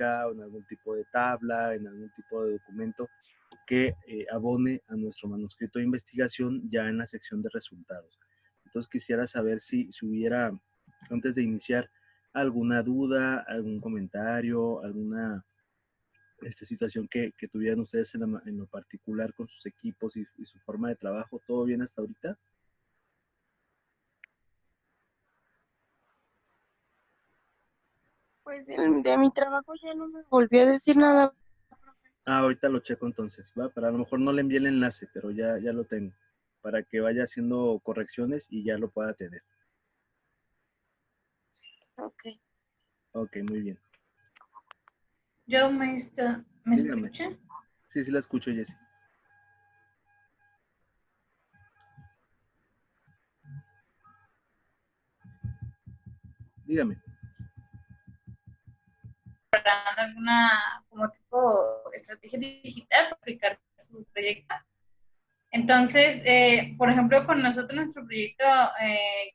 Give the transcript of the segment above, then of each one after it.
gráfica o en algún tipo de tabla, en algún tipo de documento que abone a nuestro manuscrito de investigación ya en la sección de resultados. Entonces quisiera saber si hubiera, antes de iniciar, alguna duda, algún comentario, alguna situación que tuvieran ustedes en lo particular con sus equipos y su forma de trabajo. ¿Todo bien hasta ahorita? Pues de mi trabajo ya no me volvió a decir nada. Ahorita lo checo entonces, ¿va? Pero a lo mejor no le envié el enlace, pero ya lo tengo, para que vaya haciendo correcciones y ya lo pueda tener. Ok. Ok, muy bien. Yo, maestra, ¿me Dígame. escucha? Sí, la escucho, Jessy. Dígame. ¿Alguna como tipo estrategia digital para aplicar su proyecto? Entonces, por ejemplo, con nosotros nuestro proyecto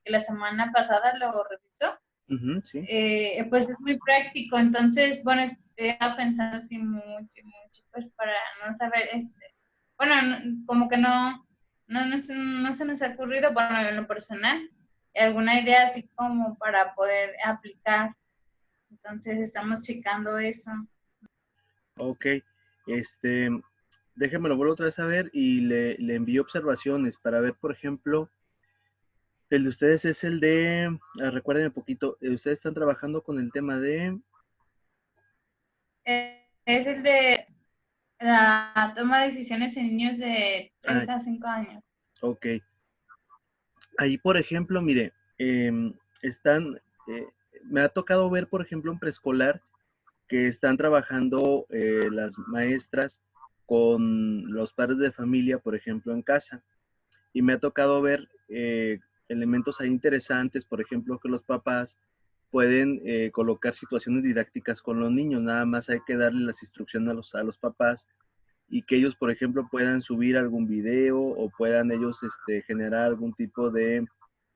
que la semana pasada lo revisó, Sí. pues es muy práctico. Entonces, bueno, estaba pensando así mucho, pues para no saber, bueno, como que no se nos ha ocurrido, bueno, en lo personal, alguna idea así como para poder aplicar. Entonces, estamos checando eso. Ok, déjeme lo vuelvo otra vez a ver y le envío observaciones para ver, por ejemplo, el de ustedes es el de, recuérdenme un poquito, ustedes están trabajando con el tema de... Es el de la toma de decisiones en niños de 3 a 5 años. Ok. Ahí, por ejemplo, mire, están, me ha tocado ver, por ejemplo, en preescolar, que están trabajando las maestras con los padres de familia, por ejemplo, en casa. Y me ha tocado ver elementos ahí interesantes, por ejemplo, que los papás pueden colocar situaciones didácticas con los niños. Nada más hay que darle las instrucciones a los papás y que ellos, por ejemplo, puedan subir algún video o puedan ellos generar algún tipo de,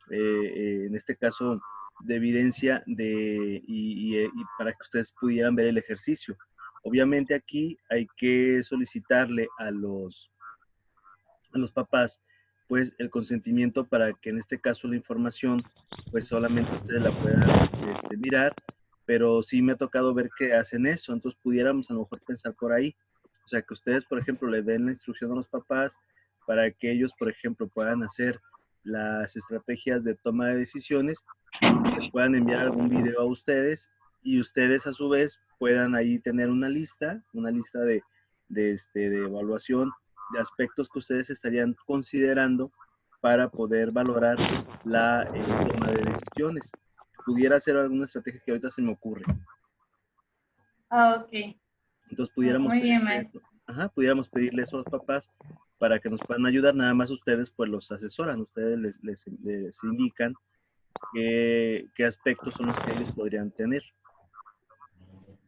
en este caso, de evidencia y para que ustedes pudieran ver el ejercicio. Obviamente aquí hay que solicitarle a los papás pues el consentimiento para que en este caso la información pues solamente ustedes la puedan mirar, pero sí me ha tocado ver que hacen eso, entonces pudiéramos a lo mejor pensar por ahí, o sea que ustedes por ejemplo le den la instrucción a los papás para que ellos por ejemplo puedan hacer las estrategias de toma de decisiones, les puedan enviar algún video a ustedes y ustedes a su vez puedan ahí tener una lista de evaluación de aspectos que ustedes estarían considerando para poder valorar la toma de decisiones. Pudiera ser alguna estrategia que ahorita se me ocurre. Ok. Entonces pudiéramos muy bien, pedirle eso. Pudiéramos pedirle eso a los papás para que nos puedan ayudar. Nada más ustedes pues los asesoran, ustedes les indican qué aspectos son los que ellos podrían tener.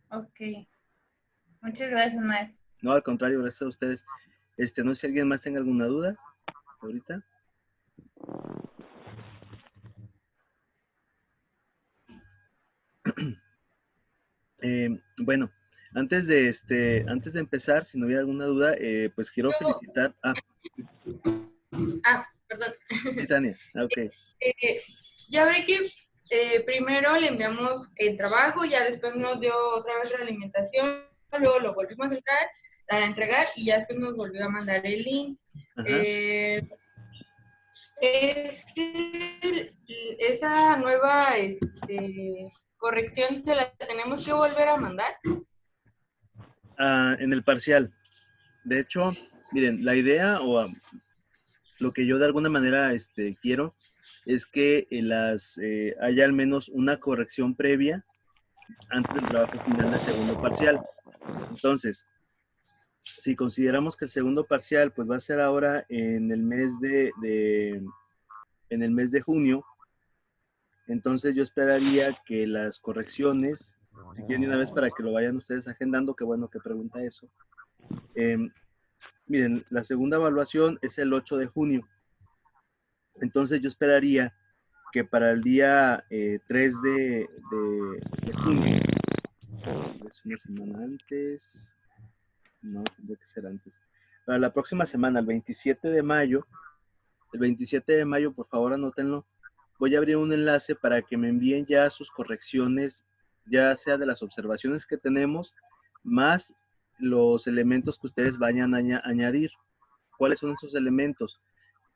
Ok. Muchas gracias, maestro. No, al contrario, gracias a ustedes. No sé si alguien más tenga alguna duda ahorita. Bueno, antes de empezar, si no hubiera alguna duda, pues quiero felicitar. Perdón. Sí, Tania. Ok. Ya ve que primero le enviamos el trabajo, ya después nos dio otra vez realimentación, luego lo volvimos a entregar y ya después nos volvió a mandar el link. Esa nueva corrección se la tenemos que volver a mandar. En el parcial. De hecho, miren, la idea o lo que yo de alguna manera quiero es que haya al menos una corrección previa antes del trabajo final del segundo parcial. Entonces, si consideramos que el segundo parcial pues va a ser ahora en el mes de junio, entonces yo esperaría que las correcciones, si quieren de una vez para que lo vayan ustedes agendando, qué bueno que pregunta eso. Miren, la segunda evaluación es el 8 de junio. Entonces yo esperaría que para el día 3 de junio Es una semana antes. No, tendría que ser antes. Para la próxima semana, el 27 de mayo, por favor, anótenlo. Voy a abrir un enlace para que me envíen ya sus correcciones, ya sea de las observaciones que tenemos, más los elementos que ustedes vayan a añadir. ¿Cuáles son esos elementos?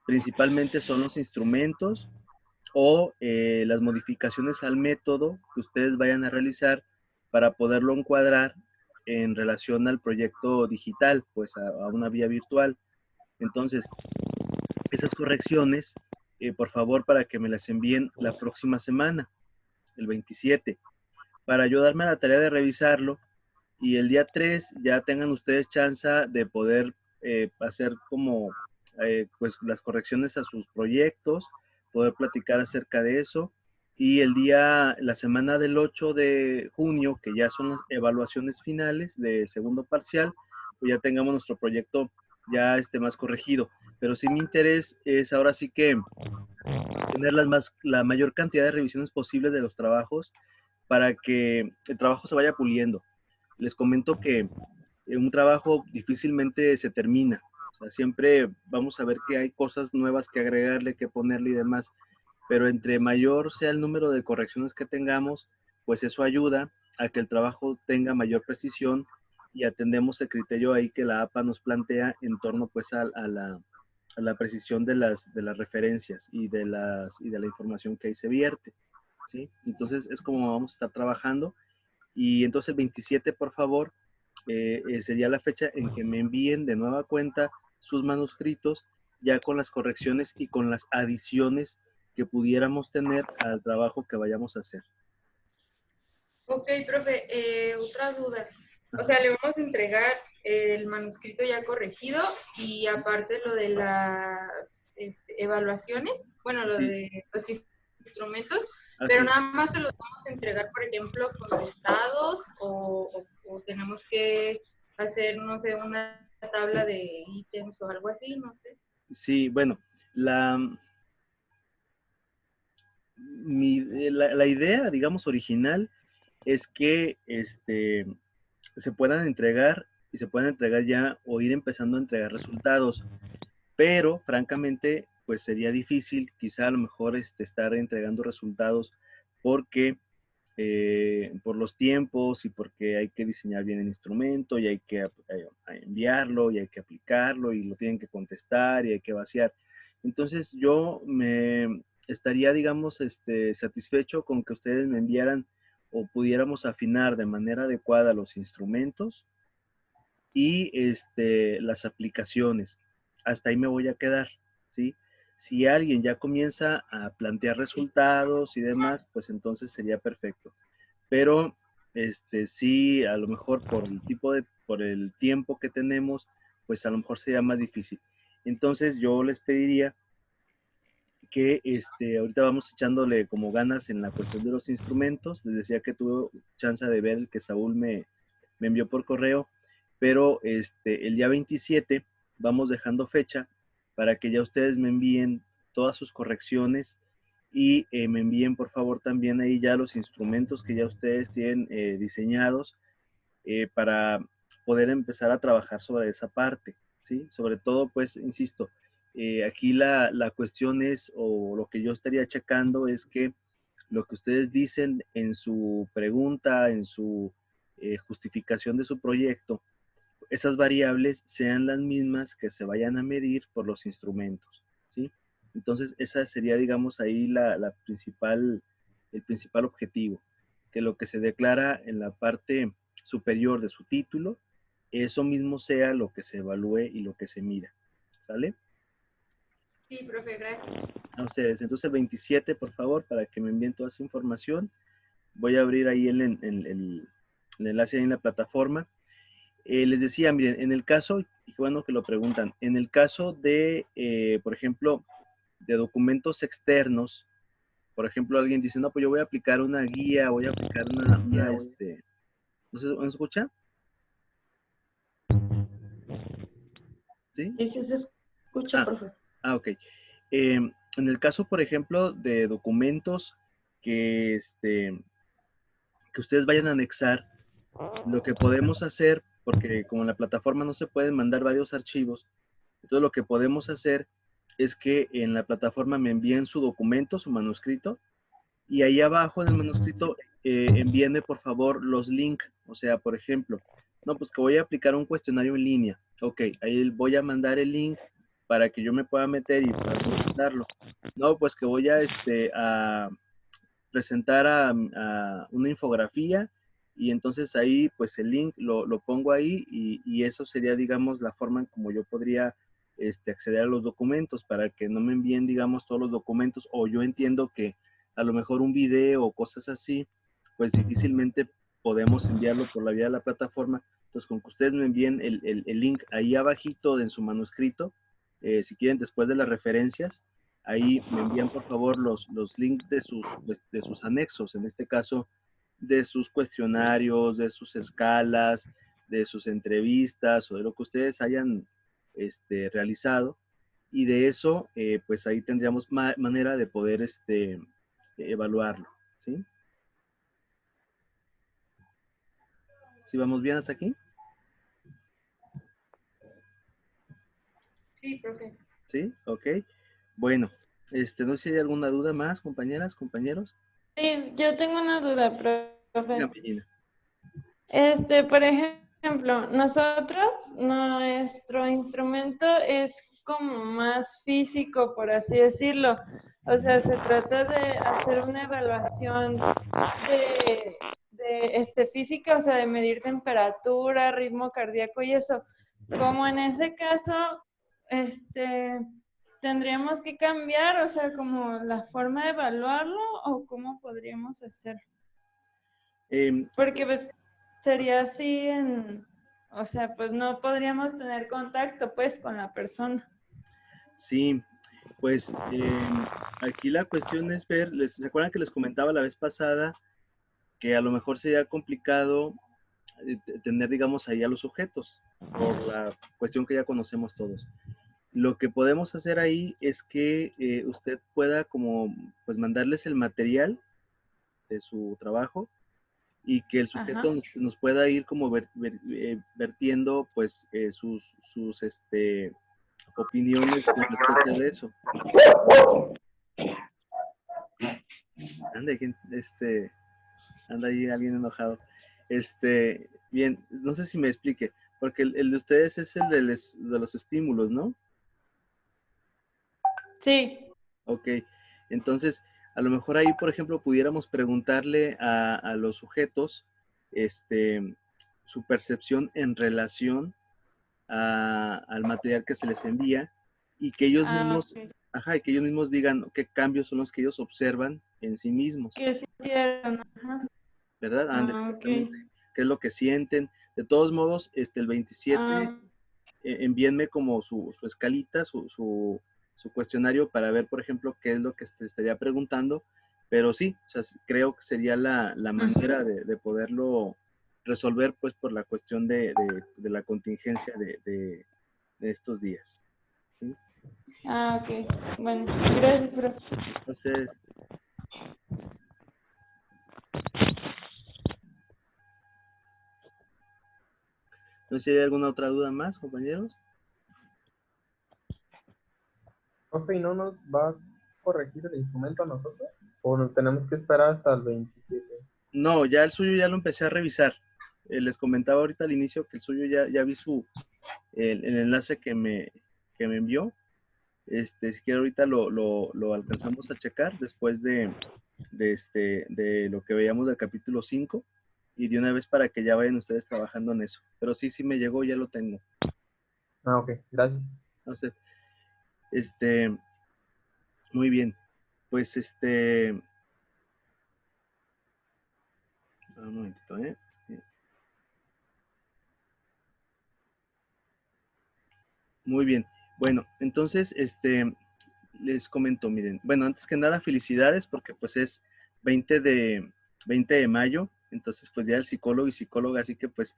Principalmente son los instrumentos o las modificaciones al método que ustedes vayan a realizar para poderlo encuadrar en relación al proyecto digital, pues a una vía virtual. Entonces, esas correcciones, por favor, para que me las envíen la próxima semana, el 27, para yo darme la tarea de revisarlo y el día 3 ya tengan ustedes chance de poder hacer como pues las correcciones a sus proyectos, poder platicar acerca de eso. Y la semana del 8 de junio, que ya son las evaluaciones finales de segundo parcial, pues ya tengamos nuestro proyecto ya más corregido. Pero sí mi interés es ahora sí que tener la mayor cantidad de revisiones posibles de los trabajos para que el trabajo se vaya puliendo. Les comento que un trabajo difícilmente se termina. O sea, siempre vamos a ver que hay cosas nuevas que agregarle, que ponerle y demás. Pero entre mayor sea el número de correcciones que tengamos, pues eso ayuda a que el trabajo tenga mayor precisión y atendemos el criterio ahí que la APA nos plantea en torno pues a la precisión de las referencias y de la información que ahí se vierte, ¿sí? Entonces es como vamos a estar trabajando. Y entonces el 27, por favor, sería la fecha en que me envíen de nueva cuenta sus manuscritos, ya con las correcciones y con las adiciones que pudiéramos tener al trabajo que vayamos a hacer. Ok, profe, otra duda. O sea, le vamos a entregar el manuscrito ya corregido y aparte lo de las evaluaciones, bueno, lo Sí. de los instrumentos, Así pero es. nada más se los vamos a entregar, por ejemplo, contestados o tenemos que hacer, no sé, una tabla de ítems o algo así, no sé. Sí, bueno, la idea, digamos, original es que se puedan entregar y se puedan entregar ya o ir empezando a entregar resultados. Pero francamente, pues sería difícil quizá a lo mejor estar entregando resultados porque por los tiempos y porque hay que diseñar bien el instrumento y hay que enviarlo y hay que aplicarlo y lo tienen que contestar y hay que vaciar. Entonces yo me estaría, digamos, satisfecho con que ustedes me enviaran o pudiéramos afinar de manera adecuada los instrumentos y las aplicaciones. Hasta ahí me voy a quedar, ¿sí? Si alguien ya comienza a plantear resultados y demás, pues entonces sería perfecto. Pero sí, a lo mejor por el tiempo que tenemos, pues a lo mejor sería más difícil. Entonces yo les pediría que ahorita vamos echándole como ganas en la cuestión de los instrumentos. Les decía que tuve chance de ver el que Saúl me envió por correo, pero el día 27 vamos dejando fecha para que ya ustedes me envíen todas sus correcciones y me envíen por favor también ahí ya los instrumentos que ya ustedes tienen diseñados para poder empezar a trabajar sobre esa parte, ¿sí? Sobre todo, pues, insisto, aquí la cuestión es, o lo que yo estaría checando es que lo que ustedes dicen en su pregunta, en su justificación de su proyecto, esas variables sean las mismas que se vayan a medir por los instrumentos, ¿sí? Entonces, esa sería, digamos, ahí el principal objetivo, que lo que se declara en la parte superior de su título, eso mismo sea lo que se evalúe y lo que se mida, ¿sale? Sí, profe, gracias. A ustedes. Entonces, el 27, por favor, para que me envíen toda esa información. Voy a abrir ahí el enlace ahí en la plataforma. Les decía, miren, en el caso, y qué bueno que lo preguntan, en el caso de, por ejemplo, de documentos externos, por ejemplo, alguien dice, no, pues yo voy a aplicar una guía, voy a aplicar ¿no se escucha? ¿Sí? Sí, sí se escucha, Ah, profe. ok. En el caso, por ejemplo, de documentos que, que ustedes vayan a anexar, Lo que podemos hacer, porque como en la plataforma no se pueden mandar varios archivos, entonces lo que podemos hacer es que en la plataforma me envíen su documento, su manuscrito, y ahí abajo en el manuscrito envíenme por favor los links. O sea, por ejemplo, no, pues que voy a aplicar un cuestionario en línea. Ok, ahí voy a mandar el link para que yo me pueda meter y pueda contestarlo. No, pues que voy a presentar a una infografía y entonces ahí pues el link lo pongo ahí y eso sería, digamos, la forma en como yo podría acceder a los documentos para que no me envíen, digamos, todos los documentos, o yo entiendo que a lo mejor un video o cosas así, pues difícilmente podemos enviarlo por la vía de la plataforma. Entonces, con que ustedes me envíen el link ahí abajito en su manuscrito, si quieren después de las referencias, ahí me envían por favor los links de sus anexos, en este caso de sus cuestionarios, de sus escalas, de sus entrevistas o de lo que ustedes hayan realizado. Y de eso, pues ahí tendríamos manera de poder evaluarlo. ¿Sí? ¿Sí vamos bien hasta aquí? Sí, profe. ¿Sí? Ok. Bueno, no sé si hay alguna duda más, compañeras, compañeros. Sí, yo tengo una duda, profe. Dígame, Gina. Por ejemplo, nosotros, nuestro instrumento es como más físico, por así decirlo. O sea, se trata de hacer una evaluación de física, o sea, de medir temperatura, ritmo cardíaco y eso. Como en ese caso, tendríamos que cambiar, o sea, como la forma de evaluarlo o cómo podríamos hacer. Porque pues sería así o sea, pues no podríamos tener contacto pues con la persona. Sí, pues aquí la cuestión es ver, ¿se acuerdan que les comentaba la vez pasada que a lo mejor sería complicado tener, digamos, ahí a los sujetos por la cuestión que ya conocemos todos? Lo que podemos hacer ahí es que usted pueda como, pues mandarles el material de su trabajo y que el sujeto Ajá. nos pueda ir como vertiendo pues sus opiniones con respecto de eso. Anda ahí alguien enojado. Bien, no sé si me explique, porque el de ustedes es el de los estímulos, ¿no? Sí. Ok, entonces a lo mejor ahí, por ejemplo, pudiéramos preguntarle a los sujetos, su percepción en relación al material que se les envía y que ellos mismos, Ok. ajá, y que ellos mismos digan qué cambios son los que ellos observan en sí mismos, ¿Qué sintieron? Ajá. ¿verdad? Ok. Exactamente. ¿Qué es lo que sienten? De todos modos, el 27, Ah, envíenme como su escalita, su cuestionario para ver, por ejemplo, qué es lo que te estaría preguntando. Pero sí, o sea, creo que sería la manera ujú. de poderlo resolver, pues, por la cuestión de la contingencia de estos días. ¿Sí? Ok. Bueno, gracias, profe. Entonces, no sé si hay alguna otra duda más, compañeros. Profe, ¿y no nos va a corregir el instrumento a nosotros? ¿O nos tenemos que esperar hasta el 27? No, ya el suyo ya lo empecé a revisar. Les comentaba ahorita al inicio que el suyo ya vi el enlace que me envió. Si quiere ahorita lo alcanzamos a checar después de lo que veíamos del capítulo 5 y de una vez para que ya vayan ustedes trabajando en eso. Pero sí me llegó, ya lo tengo. Ah, ok, gracias. No sé, este, muy bien. Pues un momentito, ¿eh? Muy bien. Bueno, entonces, les comento, miren, bueno, antes que nada, felicidades porque pues es 20 de, 20 de mayo, entonces pues ya el psicólogo y psicóloga, así que pues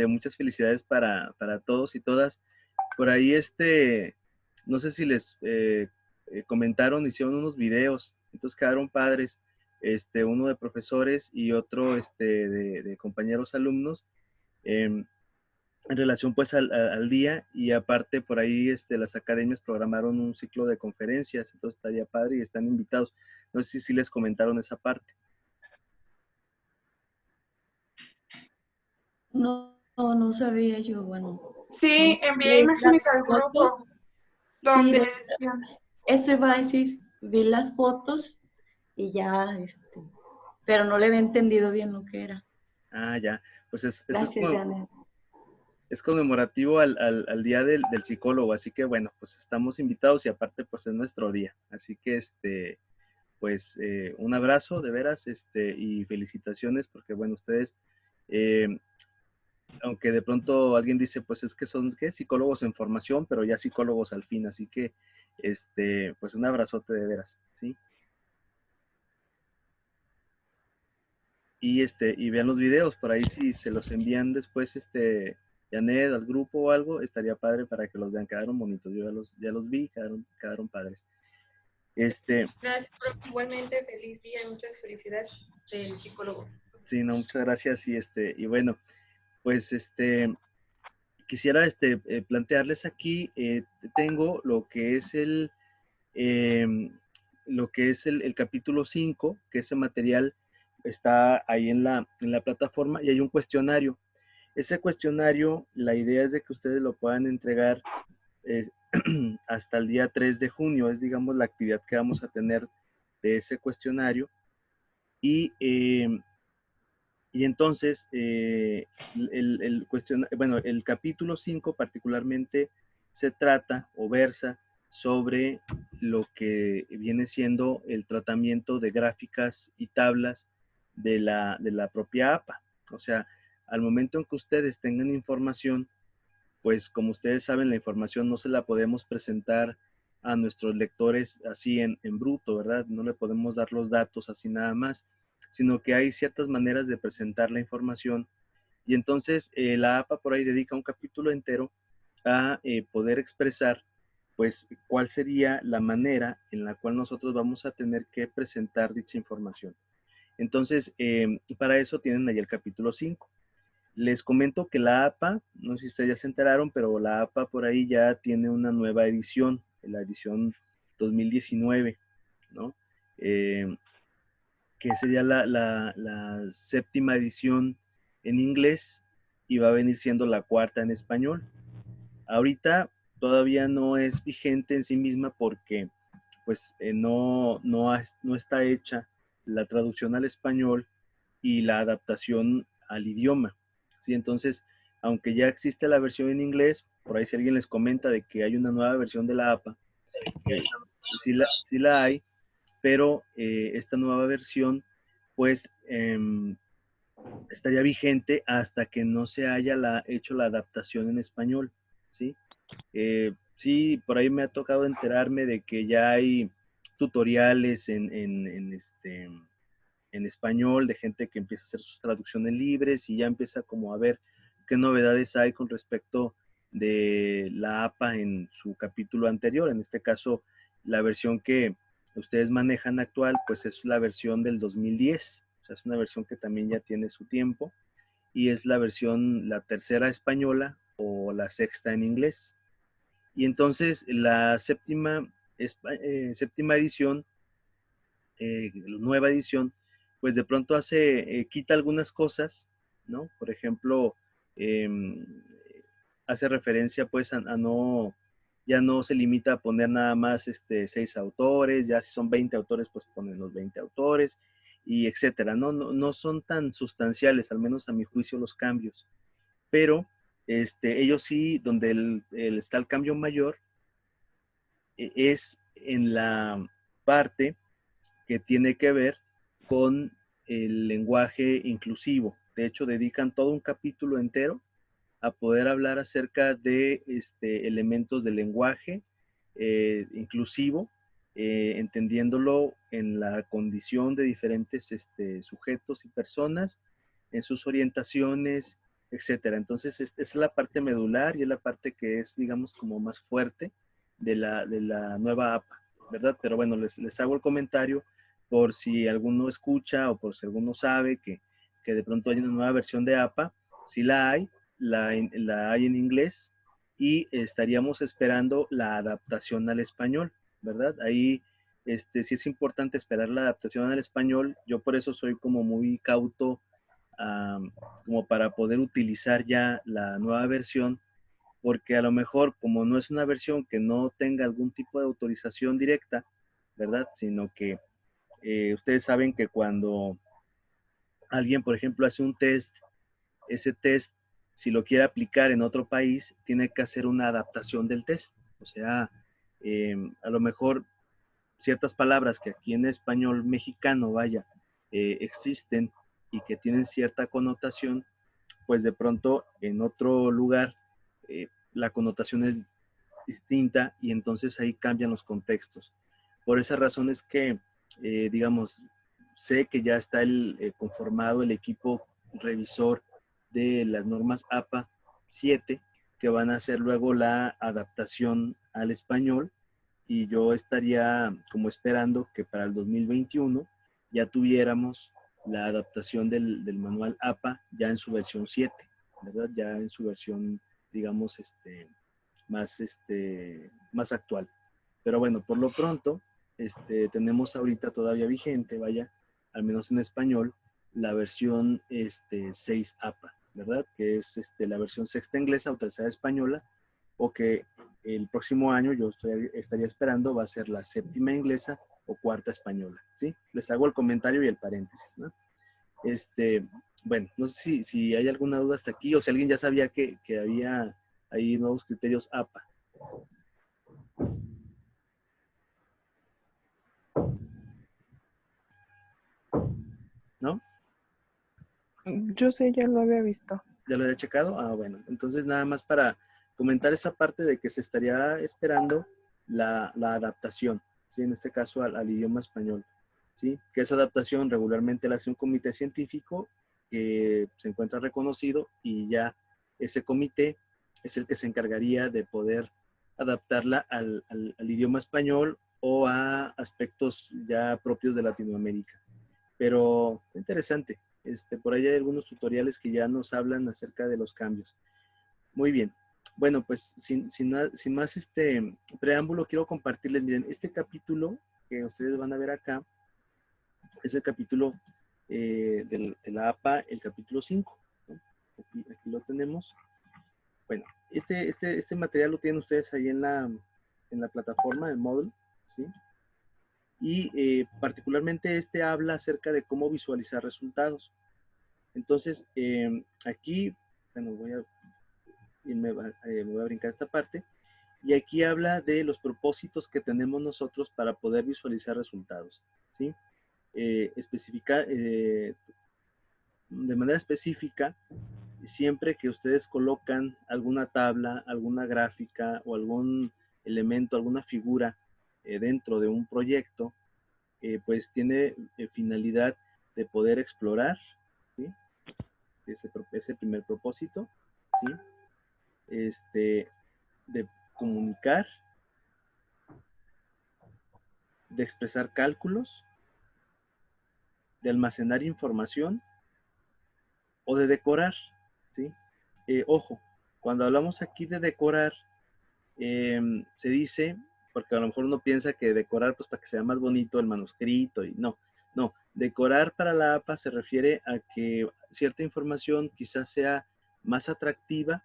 muchas felicidades para todos y todas. Por ahí no sé si les comentaron, hicieron unos videos, entonces quedaron padres. uno de profesores y otro de compañeros alumnos, en relación pues al día, y aparte por ahí las academias programaron un ciclo de conferencias, entonces estaría padre y están invitados. No sé si les comentaron esa parte. No, no sabía yo, bueno. Sí, No, envié leí las imágenes al fotos. grupo Sí, donde decían. eso iba a decir, vi las fotos y ya, pero no le había entendido bien lo que era. Ah, ya, pues eso Gracias, Janet. es conmemorativo al día del psicólogo, así que bueno, pues estamos invitados y aparte pues es nuestro día, así que pues un abrazo de veras, y felicitaciones porque bueno, ustedes, eh, aunque de pronto alguien dice, pues es que son, ¿qué? Psicólogos en formación, pero ya psicólogos al fin, así que, pues un abrazote de veras, ¿sí? Y vean los videos, por ahí si se los envían después, Janet, al grupo o algo, estaría padre para que los vean, quedaron bonitos, yo ya los vi, quedaron padres. Gracias, profe. Igualmente, feliz día y muchas felicidades del psicólogo. Sí, no, muchas gracias, y bueno, pues, quisiera, plantearles aquí, tengo lo que es el capítulo 5, que ese material está ahí en la plataforma y hay un cuestionario. Ese cuestionario, la idea es de que ustedes lo puedan entregar eh, hasta el día 3 de junio, es digamos la actividad que vamos a tener de ese cuestionario. Y entonces, el capítulo 5 particularmente se trata o versa sobre lo que viene siendo el tratamiento de gráficas y tablas de la propia APA. O sea, al momento en que ustedes tengan información, pues como ustedes saben, la información no se la podemos presentar a nuestros lectores así en bruto, ¿verdad? No le podemos dar los datos así nada más, sino que hay ciertas maneras de presentar la información. Y entonces la APA por ahí dedica un capítulo entero a poder expresar, pues, cuál sería la manera en la cual nosotros vamos a tener que presentar dicha información. Entonces, para eso tienen ahí el capítulo 5. Les comento que la APA, no sé si ustedes ya se enteraron, pero la APA por ahí ya tiene una nueva edición, la edición 2019, ¿no? Que sería la séptima edición en inglés y va a venir siendo la cuarta en español. Ahorita todavía no es vigente en sí misma porque pues no está hecha la traducción al español y la adaptación al idioma. ¿Sí? Entonces, aunque ya existe la versión en inglés, por ahí si alguien les comenta de que hay una nueva versión de la APA, que sí la hay, pero esta nueva versión, pues, estaría vigente hasta que no se haya hecho la adaptación en español, ¿sí? Sí, por ahí me ha tocado enterarme de que ya hay tutoriales en español, de gente que empieza a hacer sus traducciones libres y ya empieza como a ver qué novedades hay con respecto de la APA en su capítulo anterior. En este caso, la versión que ustedes manejan actual, pues es la versión del 2010. O sea, es una versión que también ya tiene su tiempo y es la versión, la tercera española o la sexta en inglés. Y entonces la séptima edición, nueva edición, pues de pronto quita algunas cosas, ¿no? Por ejemplo, eh, hace referencia pues ya no se limita a poner nada más 6 autores, ya si son 20 autores, pues ponen los 20 autores, y etcétera, ¿no? No son tan sustanciales, al menos a mi juicio, los cambios, pero ellos sí, donde está el cambio mayor, es en la parte que tiene que ver con el lenguaje inclusivo. De hecho, dedican todo un capítulo entero a poder hablar acerca de elementos del lenguaje inclusivo, entendiéndolo en la condición de diferentes sujetos y personas, en sus orientaciones, etcétera. Entonces, es la parte medular y es la parte que es, digamos, como más fuerte de la nueva APA, ¿verdad? Pero bueno, les hago el comentario por si alguno escucha o por si alguno sabe que de pronto hay una nueva versión de APA, sí la hay, la hay en inglés y estaríamos esperando la adaptación al español, ¿verdad? Ahí sí es importante esperar la adaptación al español. Yo por eso soy como muy cauto, como para poder utilizar ya la nueva versión, porque a lo mejor como no es una versión que no tenga algún tipo de autorización directa, ¿verdad? Sino que ustedes saben que cuando alguien, por ejemplo, hace un test, ese test, si lo quiere aplicar en otro país, tiene que hacer una adaptación del test. O sea, a lo mejor ciertas palabras que aquí en español mexicano, vaya, existen y que tienen cierta connotación, pues de pronto en otro lugar la connotación es distinta y entonces ahí cambian los contextos. Por esa razón es que, digamos, sé que ya está conformado el equipo revisor de las normas APA 7 que van a hacer luego la adaptación al español, y yo estaría como esperando que para el 2021 ya tuviéramos la adaptación del manual APA ya en su versión 7, ¿verdad? Ya en su versión, digamos, más actual. Pero bueno, por lo pronto, tenemos ahorita todavía vigente, vaya, al menos en español, la versión 6 APA, ¿verdad? Que es la versión sexta inglesa o tercera española, o que el próximo año yo estaría esperando va a ser la séptima inglesa o cuarta española, ¿sí? Les hago el comentario y el paréntesis, ¿no? Bueno, no sé si hay alguna duda hasta aquí, o si alguien ya sabía que había ahí nuevos criterios APA. ¿No? Yo sí, ya lo había visto. ¿Ya lo había checado? Ah, bueno. Entonces, nada más para comentar esa parte de que se estaría esperando la adaptación, ¿sí? En este caso al idioma español, ¿sí? Que esa adaptación regularmente la hace un comité científico que se encuentra reconocido, y ya ese comité es el que se encargaría de poder adaptarla al idioma español o a aspectos ya propios de Latinoamérica. Pero interesante. Por ahí hay algunos tutoriales que ya nos hablan acerca de los cambios. Muy bien. Bueno, pues sin más preámbulo, quiero compartirles, miren, este capítulo que ustedes van a ver acá es el capítulo de la APA, el capítulo 5, ¿no? Aquí lo tenemos. Bueno, este material lo tienen ustedes ahí en la plataforma, en Moodle, ¿sí? Y particularmente habla acerca de cómo visualizar resultados. Entonces, aquí, bueno, me voy a brincar esta parte, y aquí habla de los propósitos que tenemos nosotros para poder visualizar resultados, ¿sí? Especificar, de manera específica, siempre que ustedes colocan alguna tabla, alguna gráfica o algún elemento, alguna figura dentro de un proyecto, pues tiene finalidad de poder explorar, ¿sí? Ese primer propósito, ¿sí? De comunicar, de expresar cálculos, de almacenar información o de decorar, ¿sí? Ojo, cuando hablamos aquí de decorar, se dice, porque a lo mejor uno piensa que decorar pues para que sea más bonito el manuscrito, y no, decorar para la APA se refiere a que cierta información quizás sea más atractiva,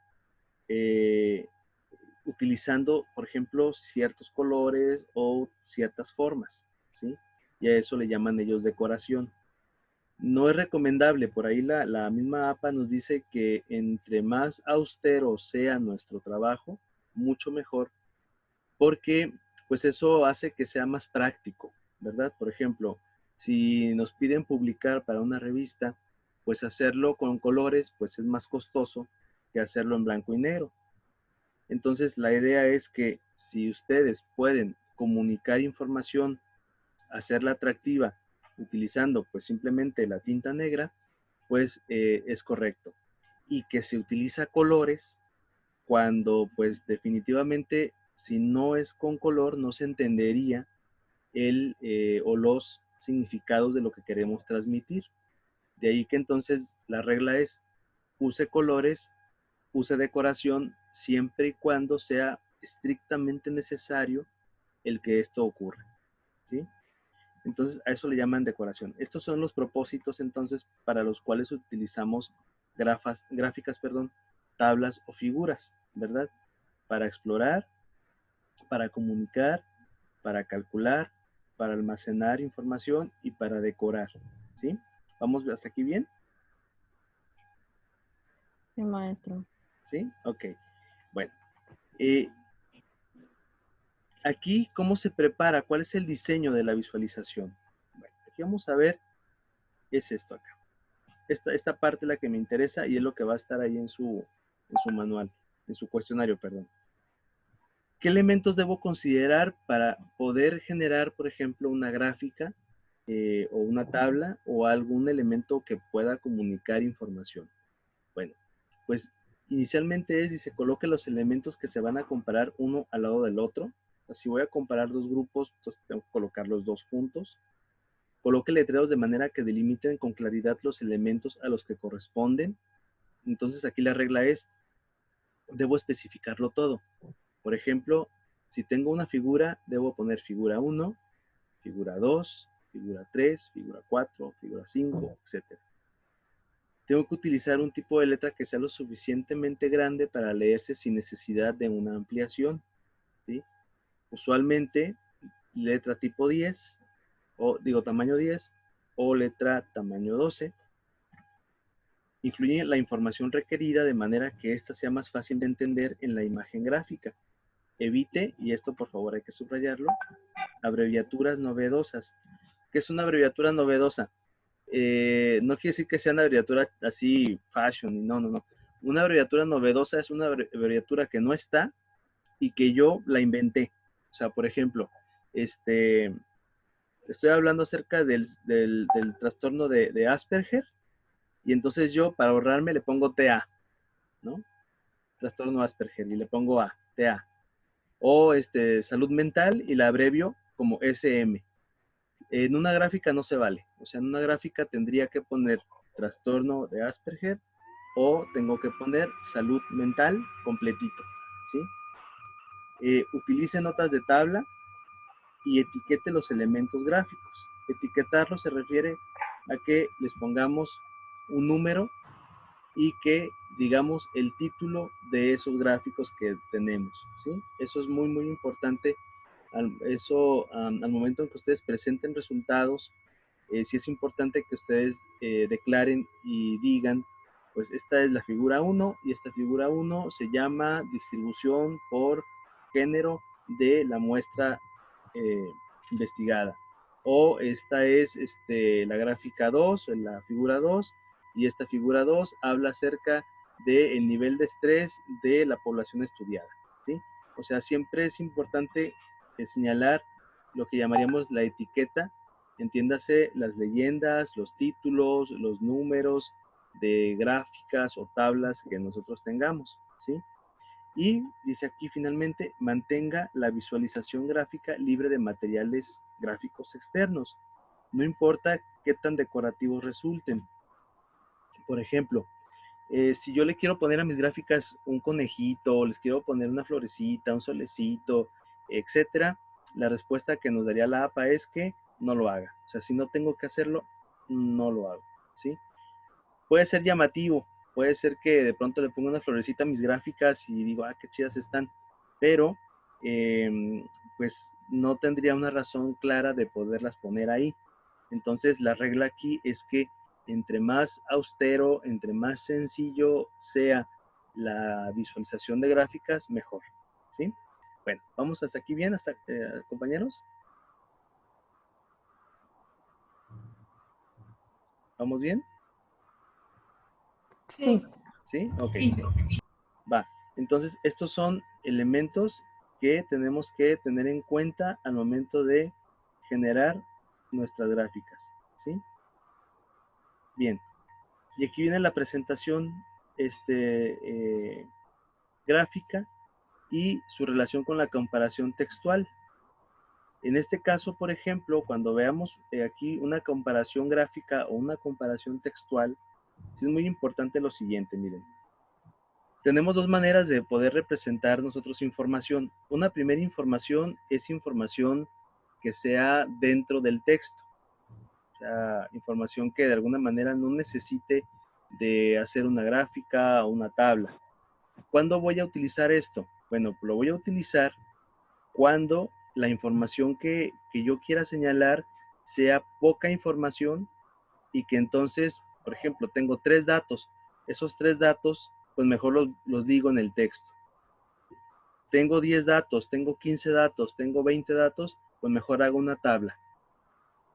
utilizando, por ejemplo, ciertos colores o ciertas formas, ¿sí? Y a eso le llaman ellos decoración. No es recomendable, por ahí la misma APA nos dice que entre más austero sea nuestro trabajo, mucho mejor, porque pues eso hace que sea más práctico, ¿verdad? Por ejemplo, si nos piden publicar para una revista, pues hacerlo con colores pues es más costoso que hacerlo en blanco y negro. Entonces la idea es que si ustedes pueden comunicar información, hacerla atractiva utilizando pues simplemente la tinta negra, pues es correcto. Y que se utiliza colores cuando pues definitivamente si no es con color no se entendería o los significados de lo que queremos transmitir. De ahí que entonces la regla es use colores, use decoración, siempre y cuando sea estrictamente necesario el que esto ocurra, ¿sí? Entonces a eso le llaman decoración. Estos son los propósitos entonces para los cuales utilizamos gráficas, tablas o figuras, ¿verdad? Para explorar, para comunicar, para calcular, para almacenar información y para decorar, ¿sí? ¿Vamos hasta aquí bien? Sí, maestro. ¿Sí? Ok. Bueno. Aquí, ¿cómo se prepara? ¿Cuál es el diseño de la visualización? Bueno, aquí vamos a ver, es esto acá. Esta parte es la que me interesa y es lo que va a estar ahí en su manual, en su cuestionario, perdón. ¿Qué elementos debo considerar para poder generar, por ejemplo, una gráfica o una tabla o algún elemento que pueda comunicar información? Bueno, pues inicialmente dice, coloque los elementos que se van a comparar uno al lado del otro. Si voy a comparar dos grupos, entonces tengo que colocar los dos juntos. Coloque letreros de manera que delimiten con claridad los elementos a los que corresponden. Entonces aquí la regla es, debo especificarlo todo. Por ejemplo, si tengo una figura, debo poner figura 1, figura 2, figura 3, figura 4, figura 5, etc. Tengo que utilizar un tipo de letra que sea lo suficientemente grande para leerse sin necesidad de una ampliación, ¿sí? Usualmente, letra tipo 10, o digo tamaño 10, o letra tamaño 12, incluye la información requerida de manera que ésta sea más fácil de entender en la imagen gráfica. Evite, y esto por favor hay que subrayarlo, abreviaturas novedosas. ¿Qué es una abreviatura novedosa? No quiere decir que sea una abreviatura así fashion, no. Una abreviatura novedosa es una abreviatura que no está y que yo la inventé. O sea, por ejemplo, estoy hablando acerca del trastorno de Asperger y entonces yo para ahorrarme le pongo TA, ¿no? Trastorno Asperger y le pongo A, TA. O salud mental y la abrevio como SM. En una gráfica no se vale. O sea, en una gráfica tendría que poner trastorno de Asperger o tengo que poner salud mental completito, ¿sí? Utilice notas de tabla y etiquete los elementos gráficos. Etiquetarlo se refiere a que les pongamos un número y que digamos el título de esos gráficos que tenemos, ¿sí? Eso es muy, muy importante. Al momento en que ustedes presenten resultados, sí es importante que ustedes declaren y digan, pues esta es la figura 1 y esta figura 1 se llama distribución por género de la muestra investigada. O esta es la gráfica 2, la figura 2, y esta figura 2 habla acerca del nivel de estrés de la población estudiada, ¿sí? O sea, siempre es importante señalar lo que llamaríamos la etiqueta, entiéndase las leyendas, los títulos, los números de gráficas o tablas que nosotros tengamos, ¿sí? Y dice aquí finalmente, mantenga la visualización gráfica libre de materiales gráficos externos. No importa qué tan decorativos resulten. Por ejemplo, si yo le quiero poner a mis gráficas un conejito, les quiero poner una florecita, un solecito, etcétera, la respuesta que nos daría la APA es que no lo haga. O sea, si no tengo que hacerlo, no lo hago, ¿sí? Puede ser llamativo, puede ser que de pronto le ponga una florecita a mis gráficas y digo, qué chidas están, pero pues no tendría una razón clara de poderlas poner ahí. Entonces la regla aquí es que entre más austero, entre más sencillo sea la visualización de gráficas, mejor, ¿sí? Bueno, vamos hasta aquí bien, hasta compañeros. ¿Vamos bien? Sí. ¿Sí? Ok. Sí. Va. Entonces, estos son elementos que tenemos que tener en cuenta al momento de generar nuestras gráficas, ¿sí? Bien. Y aquí viene la presentación gráfica y su relación con la comparación textual. En este caso, por ejemplo, cuando veamos aquí una comparación gráfica o una comparación textual, sí es muy importante lo siguiente, miren. Tenemos dos maneras de poder representar nosotros información. Una primera información es información que sea dentro del texto. O sea, información que de alguna manera no necesite de hacer una gráfica o una tabla. ¿Cuándo voy a utilizar esto? Bueno, lo voy a utilizar cuando la información que yo quiera señalar sea poca información y que entonces, por ejemplo, tengo 3 datos. Esos 3 datos, pues mejor los digo en el texto. Tengo 10 datos, tengo 15 datos, tengo 20 datos, pues mejor hago una tabla.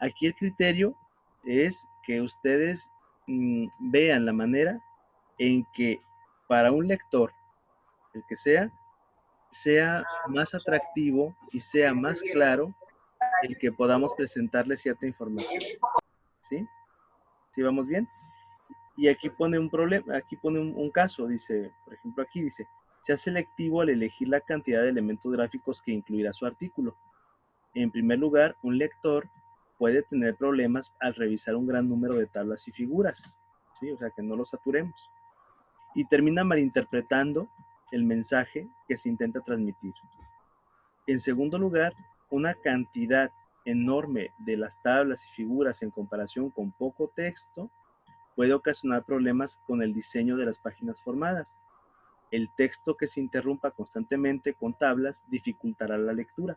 Aquí el criterio es que ustedes vean la manera en que para un lector, el que sea más atractivo y sea más claro el que podamos presentarle cierta información. ¿Sí? ¿Sí vamos bien? Y aquí pone un problema, aquí pone un caso, dice, por ejemplo aquí dice, sea selectivo al elegir la cantidad de elementos gráficos que incluirá su artículo. En primer lugar, un lector puede tener problemas al revisar un gran número de tablas y figuras, ¿sí? O sea, que no lo saturemos. Y termina malinterpretando el mensaje que se intenta transmitir. En segundo lugar, una cantidad enorme de las tablas y figuras en comparación con poco texto puede ocasionar problemas con el diseño de las páginas formadas. El texto que se interrumpa constantemente con tablas dificultará la lectura.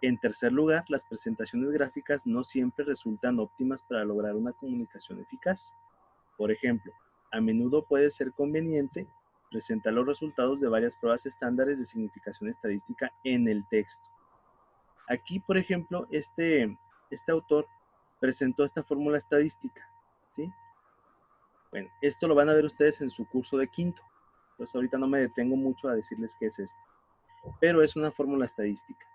En tercer lugar, las presentaciones gráficas no siempre resultan óptimas para lograr una comunicación eficaz. Por ejemplo, a menudo puede ser conveniente presentar los resultados de varias pruebas estándares de significación estadística en el texto. Aquí, por ejemplo, este autor presentó esta fórmula estadística, ¿sí? Bueno, esto lo van a ver ustedes en su curso de quinto. Entonces ahorita no me detengo mucho a decirles qué es esto. Pero es una fórmula estadística.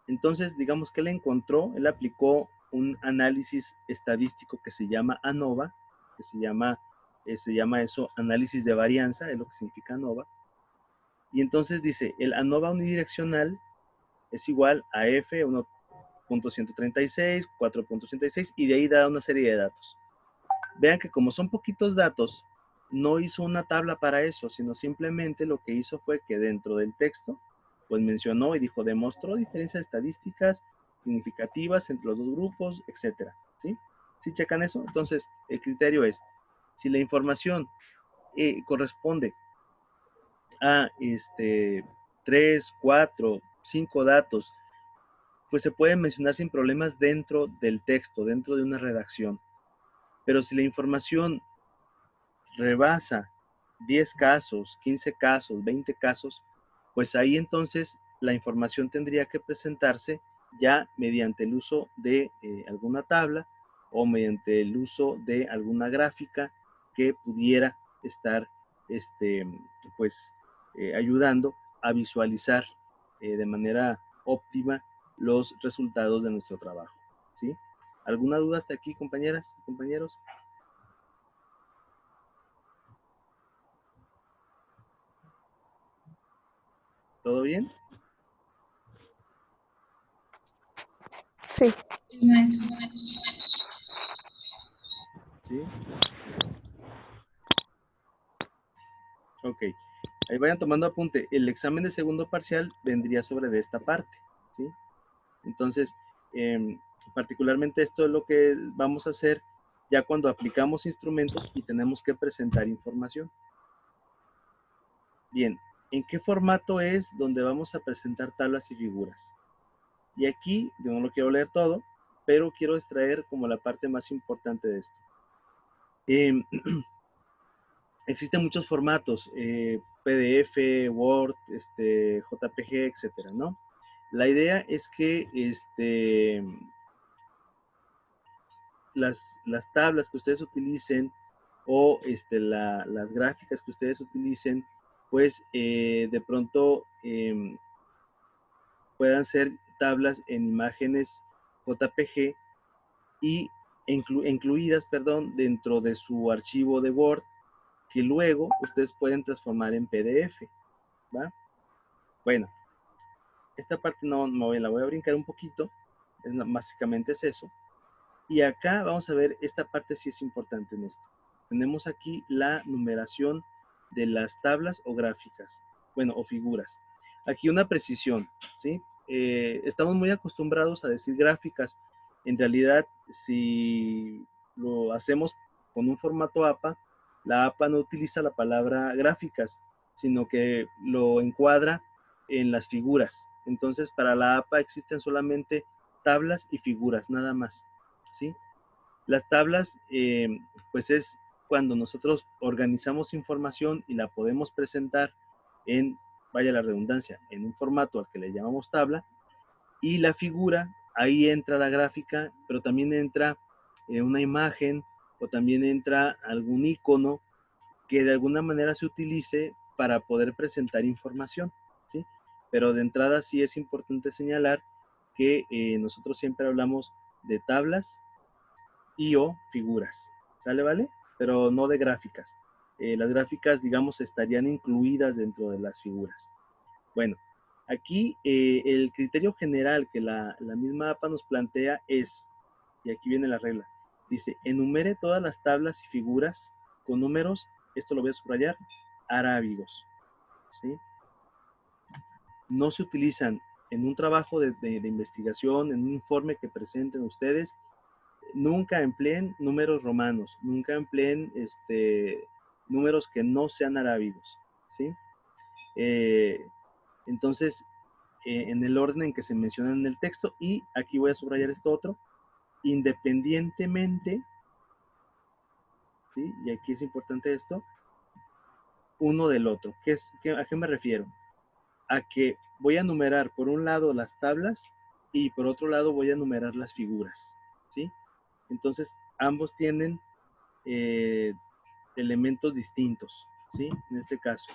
Entonces, digamos que él encontró, él aplicó un análisis estadístico que se llama ANOVA, que se llama eso análisis de varianza, es lo que significa ANOVA. Y entonces dice, el ANOVA unidireccional es igual a F 1.136, 4.86 y de ahí da una serie de datos. Vean que como son poquitos datos, no hizo una tabla para eso, sino simplemente lo que hizo fue que dentro del texto, pues mencionó y dijo, demostró diferencias estadísticas significativas entre los dos grupos, etcétera. ¿Sí? ¿Sí checan eso? Entonces, el criterio es, si la información corresponde a 3, 4, 5 datos, pues se pueden mencionar sin problemas dentro del texto, dentro de una redacción. Pero si la información rebasa 10 casos, 15 casos, 20 casos, pues ahí entonces la información tendría que presentarse ya mediante el uso de alguna tabla o mediante el uso de alguna gráfica que pudiera estar pues ayudando a visualizar de manera óptima los resultados de nuestro trabajo, ¿sí? ¿Alguna duda hasta aquí, compañeras y compañeros? ¿Todo bien? Sí. ¿Sí? Ok. Ahí vayan tomando apunte. El examen de segundo parcial vendría sobre de esta parte, ¿sí? Entonces, particularmente esto es lo que vamos a hacer ya cuando aplicamos instrumentos y tenemos que presentar información. Bien, ¿en qué formato es donde vamos a presentar tablas y figuras? Y aquí, yo no lo quiero leer todo, pero quiero extraer como la parte más importante de esto. Existen muchos formatos, PDF, Word, JPG, etcétera, ¿no? La idea es que las tablas que ustedes utilicen o las gráficas que ustedes utilicen, pues de pronto puedan ser tablas en imágenes JPG y incluidas, perdón, dentro de su archivo de Word, que luego ustedes pueden transformar en PDF, ¿va? Bueno, esta parte no la voy a brincar un poquito, Básicamente es eso. Y acá vamos a ver, esta parte sí es importante en esto. Tenemos aquí la numeración de las tablas o gráficas, bueno, o figuras. Aquí una precisión, ¿sí? Estamos muy acostumbrados a decir gráficas. En realidad, si lo hacemos con un formato APA, la APA no utiliza la palabra gráficas, sino que lo encuadra en las figuras. Entonces, para la APA existen solamente tablas y figuras, nada más, ¿sí? Las tablas, pues es cuando nosotros organizamos información y la podemos presentar en, vaya la redundancia, en un formato al que le llamamos tabla. Y la figura, ahí entra la gráfica, pero también entra una imagen o también entra algún icono que de alguna manera se utilice para poder presentar información, ¿sí? Pero de entrada sí es importante señalar que nosotros siempre hablamos de tablas y o figuras, ¿sale, vale? Pero no de gráficas. Las gráficas, digamos, estarían incluidas dentro de las figuras. Bueno, aquí el criterio general que la misma APA nos plantea es, y aquí viene la regla, dice, enumere todas las tablas y figuras con números, esto lo voy a subrayar, arábigos, ¿sí? No se utilizan en un trabajo de investigación, en un informe que presenten ustedes, nunca empleen números romanos, nunca empleen números que no sean arábigos, ¿sí? Entonces, en el orden en que se menciona en el texto, y aquí voy a subrayar esto otro, independientemente, ¿sí? Y aquí es importante esto, uno del otro. ¿A qué me refiero? A que voy a numerar por un lado las tablas y por otro lado voy a numerar las figuras, ¿sí? Entonces, ambos tienen elementos distintos, ¿sí? En este caso.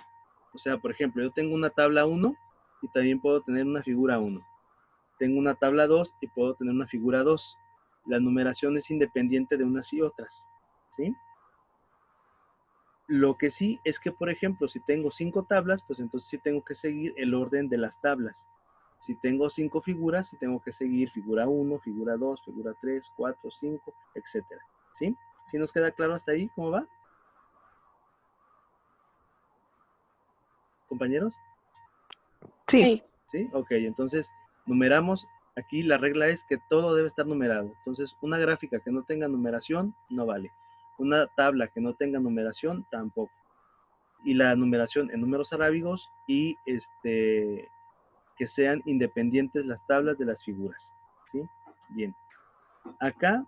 O sea, por ejemplo, yo tengo una tabla 1 y también puedo tener una figura 1. Tengo una tabla 2 y puedo tener una figura 2. La numeración es independiente de unas y otras, ¿sí? Lo que sí es que, por ejemplo, si tengo 5 tablas, pues entonces sí tengo que seguir el orden de las tablas. Si tengo 5 figuras, sí tengo que seguir figura 1, figura 2, figura 3, 4, 5, etcétera, ¿sí? ¿Sí nos queda claro hasta ahí cómo va? ¿Compañeros? Sí. ¿Sí? Ok, entonces numeramos. Aquí la regla es que todo debe estar numerado. Entonces, una gráfica que no tenga numeración no vale. Una tabla que no tenga numeración tampoco. Y la numeración en números arábigos y que sean independientes las tablas de las figuras. ¿Sí? Bien. Acá